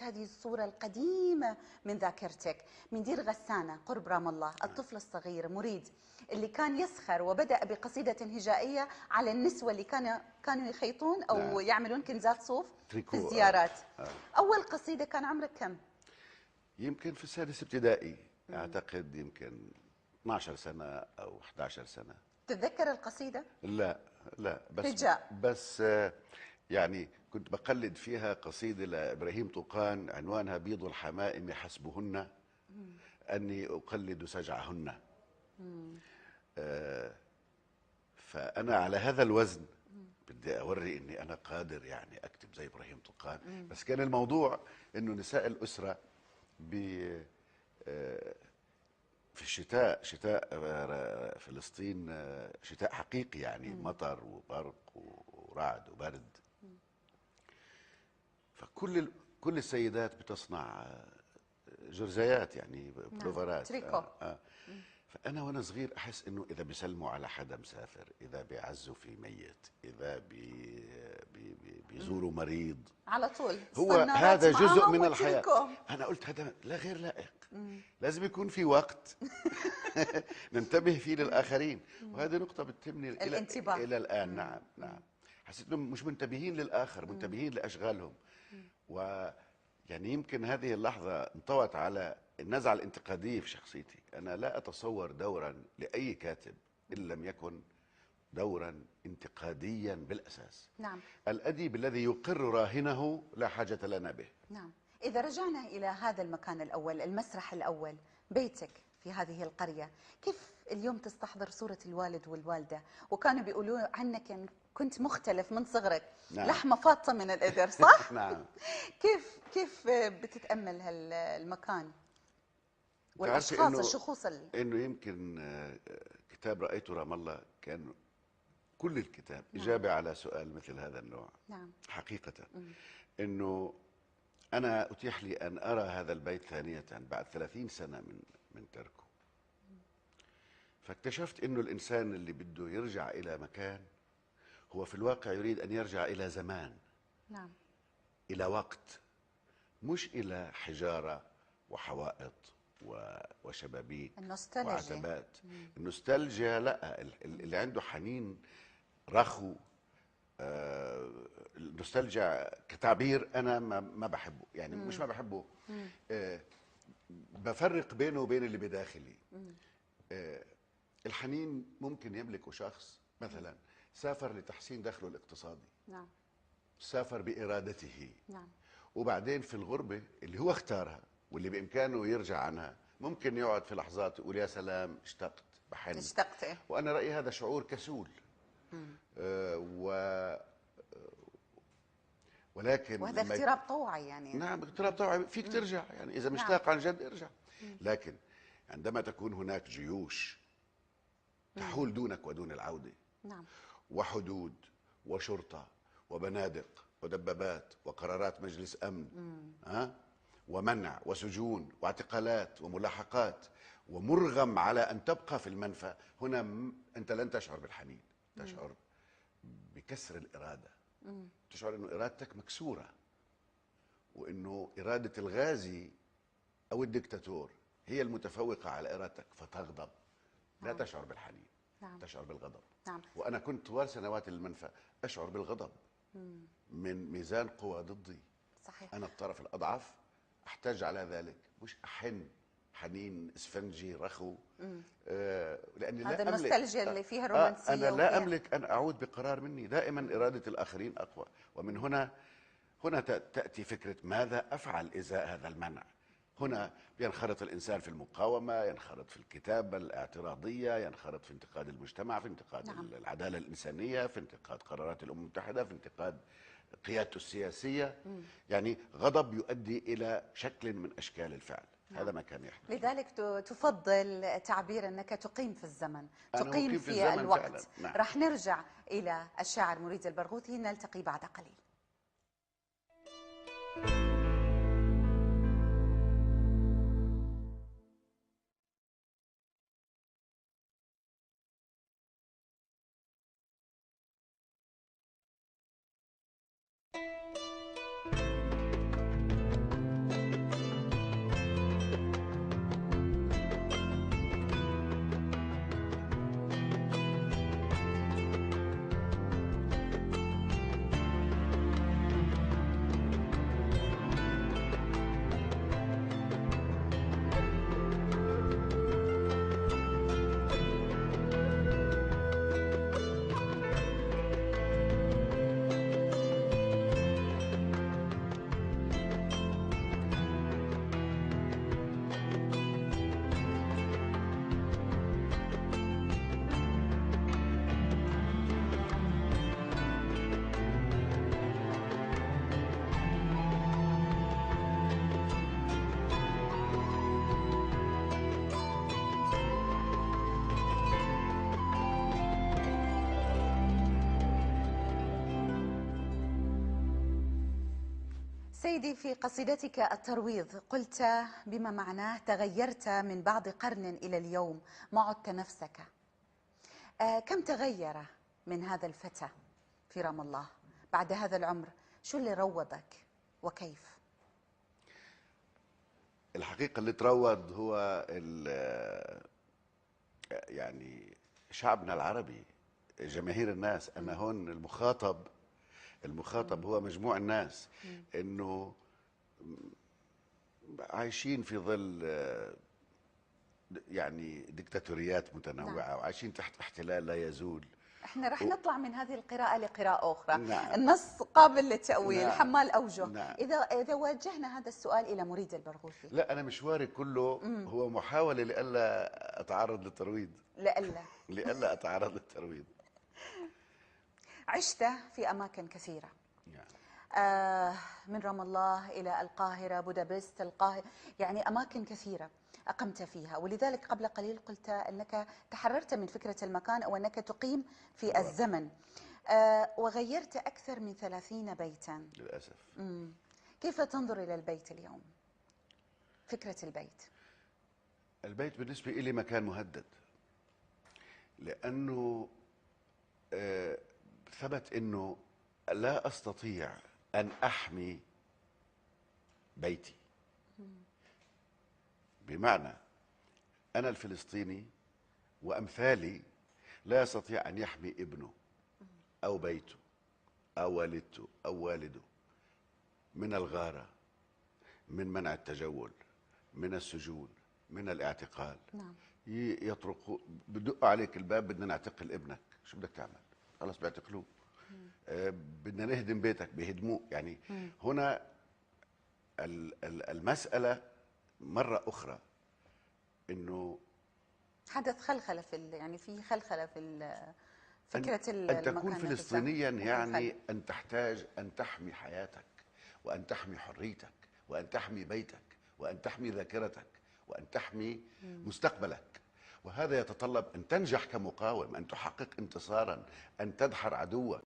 هذه الصورة القديمة من ذاكرتك من دير غسانة قرب رام الله، الطفل الصغير مريد اللي كان يسخر وبدأ بقصيدة هجائية على النسوة اللي كانوا يخيطون أو يعملون كنزات صوف في الزيارات. أول قصيدة كان عمرك كم؟ يمكن في السادس ابتدائي، أعتقد يمكن 12 سنة أو 11 سنة. تتذكر القصيدة؟ لا لا، هجاء. بس يعني كنت بقلد فيها قصيدة لإبراهيم طوقان عنوانها بيض الحمائم حسبهن أني أقلد سجعهن. فأنا على هذا الوزن بدي أوري أني أنا قادر يعني أكتب زي إبراهيم طوقان. بس كان الموضوع أنه نساء الأسرة في الشتاء، شتاء فلسطين شتاء حقيقي يعني، مطر وبرق ورعد وبرد. كل السيدات بتصنع جرزيات يعني بلوفرات. تريكو. فأنا وأنا صغير أحس إنه إذا بيسلموا على حدا مسافر، إذا بيعزوا في ميت، إذا بيزوروا مريض، على طول هو هذا جزء من الحياة. أنا قلت هذا لا غير لائق، لازم يكون في وقت ننتبه فيه للآخرين، وهذه نقطة بتهمني إلى الآن. نعم نعم، حسيت إنهم مش منتبهين للآخر، منتبهين لأشغالهم. ويعني يمكن هذه اللحظة انطوت على النزعة الانتقادية في شخصيتي. أنا لا أتصور دورا لأي كاتب إن لم يكن دورا انتقاديا بالأساس. نعم. الأديب الذي يقر راهنه لا حاجة لنا به. نعم. إذا رجعنا إلى هذا المكان الأول، المسرح الأول، بيتك في هذه القرية، كيف اليوم تستحضر صورة الوالد والوالدة؟ وكانوا بيقولوا عنك يعني كنت مختلف من صغرك. نعم. لحمة فاطة من الإذر، صح؟ نعم. كيف بتتأمل هالمكان والأشخاص الشخوص إنه يمكن كتاب رأيت رام الله كان كل الكتاب إجابة على سؤال مثل هذا النوع. نعم. حقيقة إنه أنا أتيح لي أن أرى هذا البيت ثانية بعد 30 سنة من تركه. فاكتشفت إنه الإنسان اللي بده يرجع إلى مكان هو في الواقع يريد أن يرجع إلى زمان. نعم. إلى وقت، مش إلى حجارة وحوائط وشبابيك وعتبات. النوستالجيا لا، اللي عنده حنين رخو. النوستالجيا كتعبير أنا ما بحبه، يعني مش ما بحبه. بفرق بينه وبين اللي بداخلي. الحنين ممكن يملكه شخص مثلا سافر لتحسين دخله الاقتصادي. نعم. سافر بإرادته. نعم. وبعدين في الغربة اللي هو اختارها واللي بإمكانه يرجع عنها، ممكن يقعد في لحظات يقول يا سلام اشتقت، بحن. اشتقت. وأنا رأيي هذا شعور كسول. ولكن وهذا اغتراب طوعي يعني. نعم، اغتراب طوعي. فيك ترجع يعني إذا مشتاق عن جد ارجع. لكن عندما تكون هناك جيوش تحول دونك ودون العودة. نعم. وحدود وشرطة وبنادق ودبابات وقرارات مجلس أمن، ومنع وسجون واعتقالات وملاحقات، ومرغم على أن تبقى في المنفى، هنا أنت لن تشعر بالحنين، تشعر بكسر الإرادة. تشعر أنه إرادتك مكسورة، وأنه إرادة الغازي أو الدكتاتور هي المتفوقة على إرادتك، فتغضب. لا تشعر بالحنين. نعم. تشعر بالغضب. نعم. وأنا كنت طوال سنوات المنفى أشعر بالغضب من ميزان قوى ضدي. صحيح. أنا الطرف الأضعف، أحتاج على ذلك، مش أحن حنين اسفنجي رخو. لأني لا هذا أملك النوستالجيا اللي فيها الرومانسية. أنا لا أملك أن أعود بقرار مني. دائما إرادة الآخرين أقوى. ومن هنا تأتي فكرة ماذا أفعل إزاء هذا المنع. هنا ينخرط الإنسان في المقاومة، ينخرط في الكتابة الاعتراضية، ينخرط في انتقاد المجتمع، في انتقاد نعم. العدالة الإنسانية، في انتقاد قرارات الأمم المتحدة، في انتقاد قيادته السياسية. يعني غضب يؤدي إلى شكل من أشكال الفعل. نعم. هذا ما كان يحدث. لذلك تفضل تعبير أنك تقيم في الزمن، تقيم في الوقت. نعم. راح نرجع إلى الشاعر مريد البرغوثي، نلتقي بعد قليل. سيدي، في قصيدتك الترويض قلت بما معناه: تغيرت من بعد قرن إلى اليوم ما عدت نفسك. كم تغير من هذا الفتى في رام الله بعد هذا العمر؟ شو اللي روضك وكيف؟ الحقيقة اللي تروض هو يعني شعبنا العربي، جماهير الناس. أنا هون المخاطب هو مجموع الناس، إنه عايشين في ظل يعني ديكتاتوريات متنوعة، نعم. وعايشين تحت احتلال لا يزول. احنا رح نطلع من هذه القراءة لقراءة أخرى. نعم. النص قابل للتأويل، نعم. حمال أوجه. نعم. إذا وجهنا هذا السؤال إلى مريد البرغوثي. لا، أنا مشواري كله هو محاولة لئلا أتعرض للترويض. لئلا أتعرض للترويض. عشت في أماكن كثيرة، نعم. من رام الله إلى القاهرة، بودابست، القاهرة، يعني أماكن كثيرة أقمت فيها. ولذلك قبل قليل قلت أنك تحررت من فكرة المكان أو أنك تقيم في الزمن. وغيرت أكثر من 30 بيتا للأسف. كيف تنظر إلى البيت اليوم؟ فكرة البيت بالنسبة لي مكان مهدد، لأنه ثبت أنه لا أستطيع أن أحمي بيتي. بمعنى أنا الفلسطيني وأمثالي لا يستطيع أن يحمي ابنه أو بيته أو والدته أو والده من الغارة، من منع التجول، من السجون، من الاعتقال. نعم. يطرقوا، بدقوا عليك الباب: بدنا نعتقل ابنك. شو بدك تعمل؟ خلص بيعتقلوه. بدنا نهدم بيتك، بيهدموه. يعني هنا المسألة مرة أخرى إنه حدث خلخلة يعني في خلخلة في فكرة أن تكون المكان فلسطينيا، نفسها. يعني أن تحتاج أن تحمي حياتك، وأن تحمي حريتك، وأن تحمي بيتك، وأن تحمي ذاكرتك، وأن تحمي مستقبلك. وهذا يتطلب أن تنجح كمقاوم، أن تحقق انتصارا، أن تدحر عدوك.